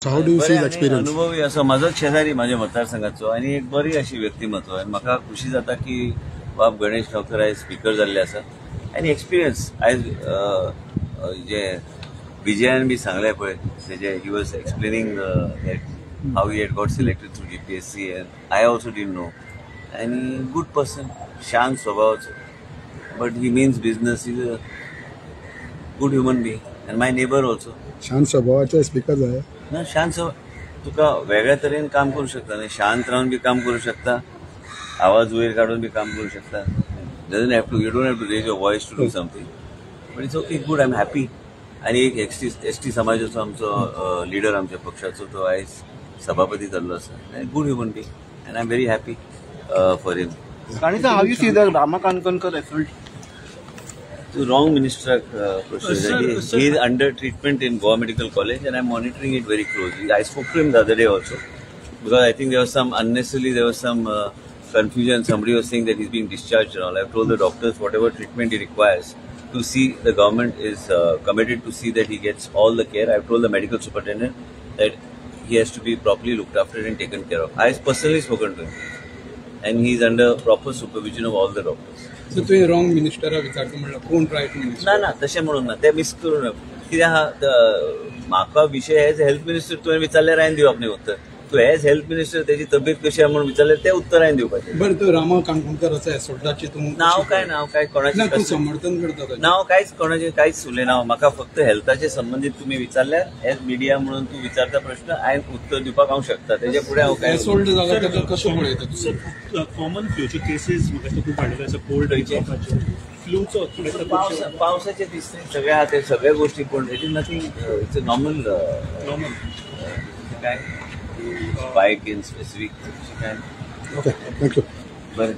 How do you see the experience? अनुभवी असं माझोच शेजारी माझ्या मतदारसंघाचो आणि एक बरी अशी व्यक्तिमत्व आणि म्हाका खुशी जाता की बाब गणेश ठावकर आयज स्पीकर जाल्ले आसा आणि एक्सपिरियन्स आयज जे विजयान बी सांगले पळय तेजे he was explaining how he had got selected through GPSC and I also didn't know आणि गुड पर्सन शांत स्वभावाचो but he means business is a good human being and my neighbour also. शांत स्वभावाचे स्पीकर जाय ना शांत तुका वेगळ्या तरेन काम करू शकता न्ही शांत रावन बी काम करू शकता आवाज वयर काढून बी काम करू शकता doesn't have to you don't have to raise your voice to do something but it's okay good I am happy. आणि एक एसटी समाजाचो आमचो लिडर आमच्या पक्षाचो तो आयज सभापती जाल्लो आसा good human being and I am very happy for him. How you see the Rama Kankonkar effort? Wrong minister he is under treatment in Goa Medical College and I am monitoring it very closely. I spoke to him the other day also because I think there was some confusion. Somebody was saying that he's being discharged and all. I've told the doctors whatever treatment he requires to see the government is committed to see that he gets all the care. I've told the medical superintendent that he has to be properly looked after and taken care of. I have personally spoken to him and he is under proper supervision of all the doctors. So तुवें wrong मिनिस्टरा विचारता म्हणल्यार कोण right minister? ना ना तशें म्हणून ना ते मिस करून कित्याक म्हाका विशय एज हेल्थ मिनिस्टर तुवें विचारल्यार हांवें दिवप न्ही उत्तर. तूं एज हेल्थ मिनिस्टर तेजी तब्येत कशी आहा म्हणून विचारल्यार तें उत्तर हांवें दिवपाचें. बरं तो रामा काणकोणकर आसा एसोल्टाचे तूं नांव काय कोणाचें समर्थन करता? नांव कोणाचें कांयच उलयना नांव म्हाका फक्त हेल्थाचे संबंधीत तुमी विचारल्यार एज मिडिया म्हणून तूं विचारता प्रश्न हांवें उत्तर दिवपाक हांव शकता तेजे फुडें हांव काय एसोल्ट जाल्यार ताका कशें पळयता? कॉमन फ्लूचे केसीस खूप वाडले आसा कोल्ड फ्लूचो पावसाचे दिसते सगळे आहा ते सगळ्या गोष्टी पूण it is nothing it's a normal काय स्पायक इन स्पेसिफीक काय. Okay thank you. बरें.